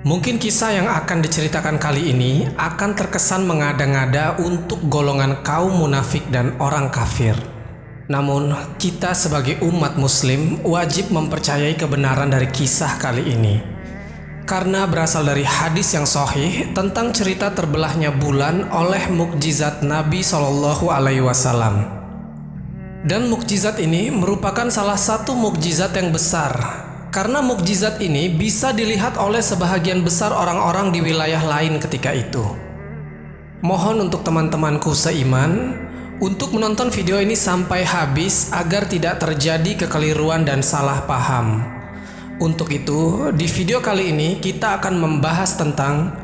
Mungkin kisah yang akan diceritakan kali ini akan terkesan mengada-ngada untuk golongan kaum munafik dan orang kafir. Namun, kita sebagai umat muslim wajib mempercayai kebenaran dari kisah kali ini. Karena berasal dari hadis yang sahih tentang cerita terbelahnya bulan oleh mukjizat Nabi SAW. Dan mukjizat ini merupakan salah satu mukjizat yang besar. Karena mukjizat ini bisa dilihat oleh sebahagian besar orang-orang di wilayah lain ketika itu. Mohon untuk teman-temanku seiman untuk menonton video ini sampai habis agar tidak terjadi kekeliruan dan salah paham. Untuk itu, di video kali ini kita akan membahas tentang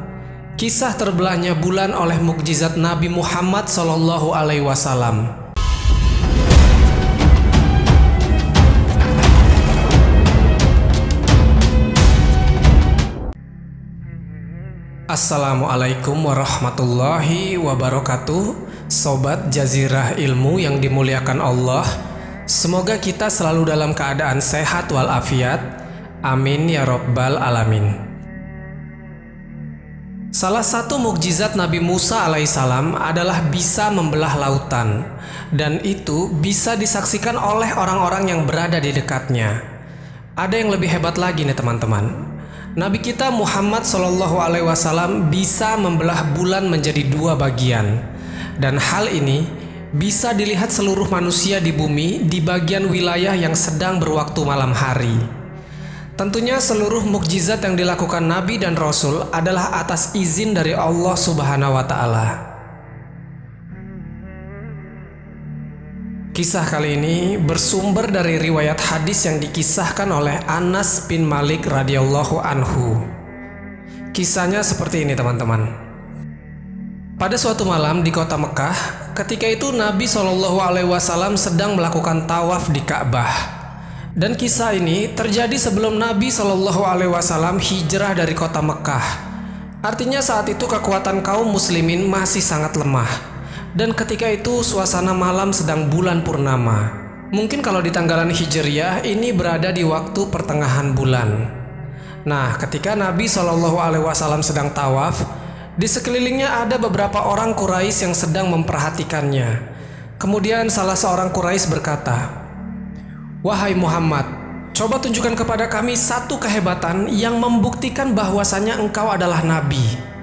kisah terbelahnya bulan oleh mukjizat Nabi Muhammad SAW. Assalamualaikum warahmatullahi wabarakatuh. Sobat Jazirah Ilmu yang dimuliakan Allah, semoga kita selalu dalam keadaan sehat walafiat. Amin ya rabbal alamin. Salah satu mukjizat Nabi Musa alaihissalam adalah bisa membelah lautan, dan itu bisa disaksikan oleh orang-orang yang berada di dekatnya. Ada yang lebih hebat lagi nih teman-teman. Nabi kita Muhammad SAW bisa membelah bulan menjadi dua bagian. Dan hal ini bisa dilihat seluruh manusia di bumi di bagian wilayah yang sedang berwaktu malam hari. Tentunya seluruh mukjizat yang dilakukan Nabi dan Rasul adalah atas izin dari Allah Subhanahu wa Ta'ala. Kisah kali ini bersumber dari riwayat hadis yang dikisahkan oleh Anas bin Malik radhiyallahu anhu. Kisahnya seperti ini teman-teman. Pada suatu malam di kota Mekah, ketika itu Nabi SAW sedang melakukan tawaf di Ka'bah. Dan kisah ini terjadi sebelum Nabi SAW hijrah dari kota Mekah. Artinya saat itu kekuatan kaum muslimin masih sangat lemah. Dan ketika itu suasana malam sedang bulan purnama. Mungkin kalau di tanggalan Hijriyah ini berada di waktu pertengahan bulan. Nah, ketika Nabi SAW sedang tawaf, di sekelilingnya ada beberapa orang Quraisy yang sedang memperhatikannya. Kemudian salah seorang Quraisy berkata, "Wahai Muhammad, coba tunjukkan kepada kami satu kehebatan yang membuktikan bahwasanya engkau adalah Nabi."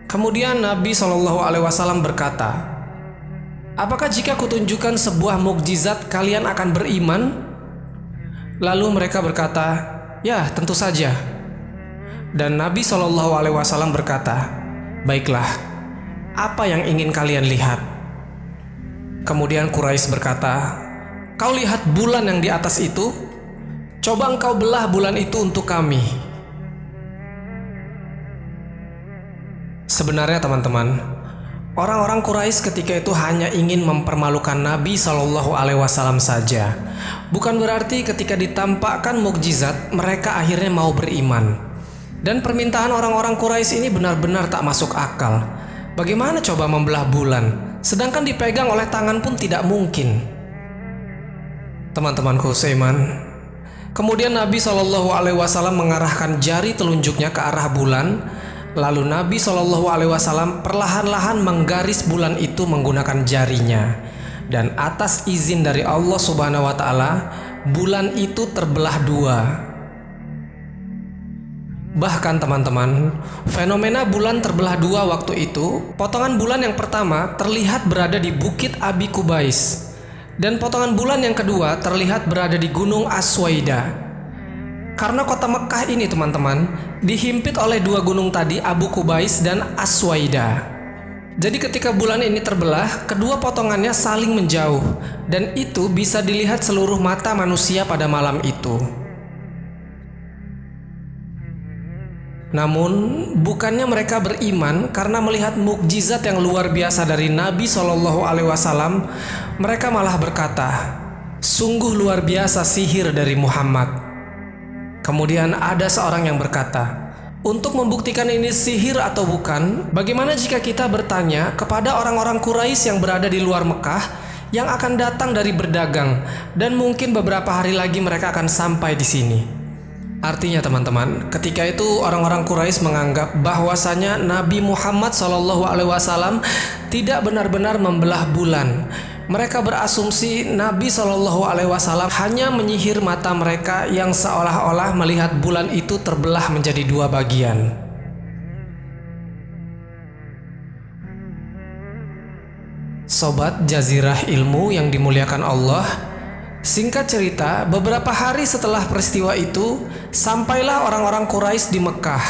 Kemudian Nabi SAW berkata, "Apakah jika kutunjukkan sebuah mukjizat kalian akan beriman?" Lalu mereka berkata, "Ya, tentu saja." Dan Nabi SAW berkata, "Baiklah, apa yang ingin kalian lihat?" Kemudian Quraisy berkata, "Kau lihat bulan yang di atas itu? Coba engkau belah bulan itu untuk kami." Sebenarnya teman-teman, orang-orang Quraisy ketika itu hanya ingin mempermalukan Nabi SAW saja. Bukan berarti ketika ditampakkan mukjizat mereka akhirnya mau beriman. Dan permintaan orang-orang Quraisy ini benar-benar tak masuk akal. Bagaimana coba membelah bulan, sedangkan dipegang oleh tangan pun tidak mungkin. Teman-temanku seiman, kemudian Nabi SAW mengarahkan jari telunjuknya ke arah bulan. Lalu Nabi SAW perlahan-lahan menggaris bulan itu menggunakan jarinya. Dan atas izin dari Allah Subhanahu wa Ta'ala, bulan itu terbelah dua. Bahkan teman-teman, fenomena bulan terbelah dua waktu itu, potongan bulan yang pertama terlihat berada di Bukit Abi Kubais, dan potongan bulan yang kedua terlihat berada di Gunung Aswaida. Karena kota Mekah ini teman-teman dihimpit oleh dua gunung tadi, Abu Kubais dan Aswaida. Jadi ketika bulan ini terbelah, kedua potongannya saling menjauh, dan itu bisa dilihat seluruh mata manusia pada malam itu. Namun bukannya mereka beriman karena melihat mukjizat yang luar biasa dari Nabi SAW. Mereka malah berkata, "Sungguh luar biasa sihir dari Muhammad." Kemudian ada seorang yang berkata, "Untuk membuktikan ini sihir atau bukan, bagaimana jika kita bertanya kepada orang-orang Quraisy yang berada di luar Mekah yang akan datang dari berdagang, dan mungkin beberapa hari lagi mereka akan sampai di sini." Artinya teman-teman, ketika itu orang-orang Quraisy menganggap bahwasanya Nabi Muhammad SAW tidak benar-benar membelah bulan. Mereka berasumsi Nabi SAW hanya menyihir mata mereka yang seolah-olah melihat bulan itu terbelah menjadi dua bagian. Sobat Jazirah Ilmu yang dimuliakan Allah, singkat cerita, beberapa hari setelah peristiwa itu, sampailah orang-orang Quraisy di Mekah.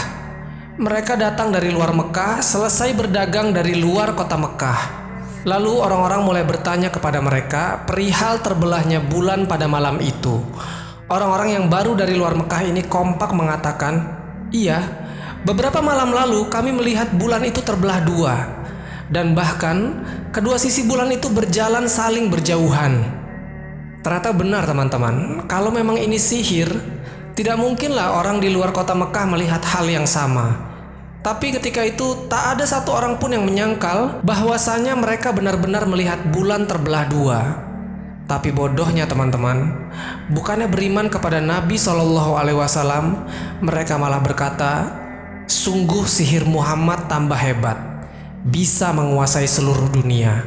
Mereka datang dari luar Mekah, selesai berdagang dari luar kota Mekah. Lalu orang-orang mulai bertanya kepada mereka perihal terbelahnya bulan pada malam itu. Orang-orang yang baru dari luar Mekah ini kompak mengatakan, "Iya, beberapa malam lalu kami melihat bulan itu terbelah dua. Dan bahkan kedua sisi bulan itu berjalan saling berjauhan." Ternyata benar teman-teman, kalau memang ini sihir, tidak mungkinlah orang di luar kota Mekah melihat hal yang sama. Tapi ketika itu tak ada satu orang pun yang menyangkal bahwasanya mereka benar-benar melihat bulan terbelah dua. Tapi bodohnya teman-teman, bukannya beriman kepada Nabi SAW, mereka malah berkata, "Sungguh sihir Muhammad tambah hebat, bisa menguasai seluruh dunia."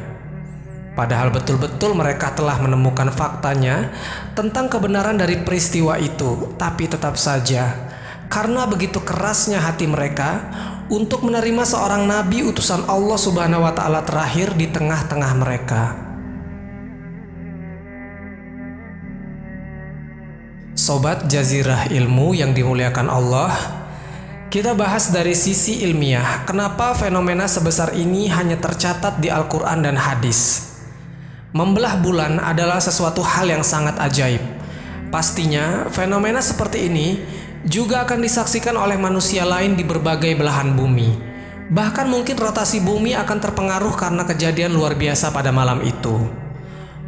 Padahal betul-betul mereka telah menemukan faktanya tentang kebenaran dari peristiwa itu, tapi tetap saja karena begitu kerasnya hati mereka untuk menerima seorang nabi utusan Allah Subhanahu wa Ta'ala terakhir di tengah-tengah mereka. Sobat Jazirah Ilmu yang dimuliakan Allah, kita bahas dari sisi ilmiah kenapa fenomena sebesar ini hanya tercatat di Al-Quran dan hadis. Membelah bulan adalah sesuatu hal yang sangat ajaib. Pastinya fenomena seperti ini juga akan disaksikan oleh manusia lain di berbagai belahan bumi. Bahkan mungkin rotasi bumi akan terpengaruh karena kejadian luar biasa pada malam itu.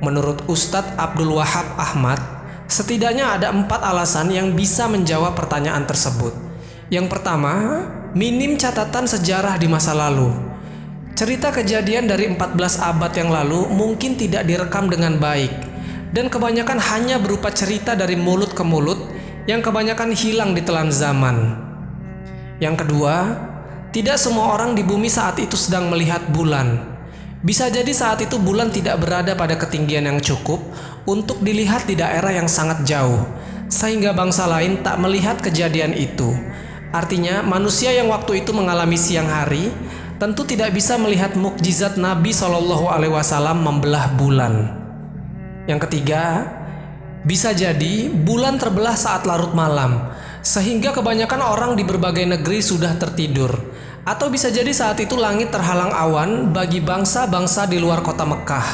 Menurut Ustadz Abdul Wahab Ahmad, setidaknya ada 4 alasan yang bisa menjawab pertanyaan tersebut. Yang pertama, minim catatan sejarah di masa lalu. Cerita kejadian dari 14 abad yang lalu mungkin tidak direkam dengan baik, dan kebanyakan hanya berupa cerita dari mulut ke mulut yang kebanyakan hilang di telan zaman. Yang kedua, tidak semua orang di bumi saat itu sedang melihat bulan. Bisa jadi saat itu bulan tidak berada pada ketinggian yang cukup untuk dilihat di daerah yang sangat jauh, sehingga bangsa lain tak melihat kejadian itu. Artinya, manusia yang waktu itu mengalami siang hari tentu tidak bisa melihat mukjizat Nabi SAW membelah bulan. Yang ketiga, bisa jadi bulan terbelah saat larut malam, sehingga kebanyakan orang di berbagai negeri sudah tertidur. Atau bisa jadi saat itu langit terhalang awan bagi bangsa-bangsa di luar kota Mekah.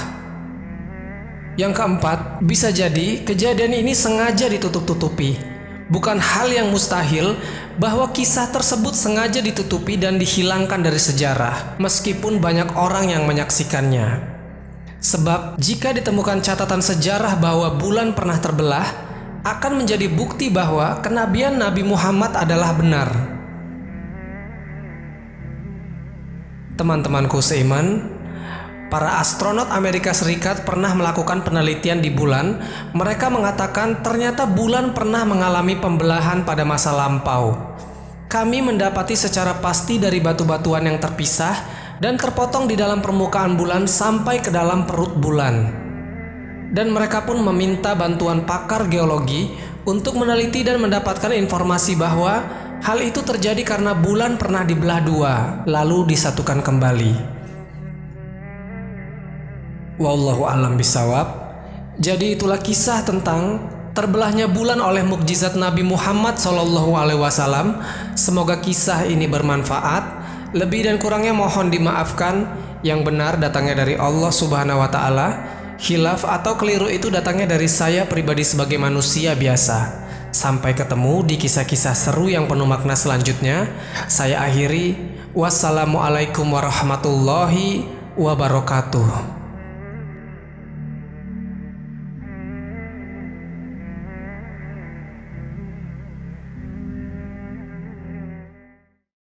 Yang keempat, bisa jadi kejadian ini sengaja ditutup-tutupi. Bukan hal yang mustahil bahwa kisah tersebut sengaja ditutupi dan dihilangkan dari sejarah, meskipun banyak orang yang menyaksikannya. Sebab jika ditemukan catatan sejarah bahwa bulan pernah terbelah, akan menjadi bukti bahwa kenabian Nabi Muhammad adalah benar. Teman-temanku seiman, para astronot Amerika Serikat pernah melakukan penelitian di bulan. Mereka mengatakan ternyata bulan pernah mengalami pembelahan pada masa lampau. Kami mendapati secara pasti dari batu-batuan yang terpisah dan terpotong di dalam permukaan bulan sampai ke dalam perut bulan. Dan mereka pun meminta bantuan pakar geologi untuk meneliti dan mendapatkan informasi bahwa hal itu terjadi karena bulan pernah dibelah dua, lalu disatukan kembali. Wallahu a'lam bishawab. Jadi itulah kisah tentang terbelahnya bulan oleh mukjizat Nabi Muhammad SAW. Semoga kisah ini bermanfaat. Lebih dan kurangnya mohon dimaafkan. Yang benar datangnya dari Allah Subhanahu wa Ta'ala. Khilaf atau keliru itu datangnya dari saya pribadi sebagai manusia biasa. Sampai ketemu di kisah-kisah seru yang penuh makna selanjutnya. Saya akhiri. Wassalamualaikum warahmatullahi wabarakatuh.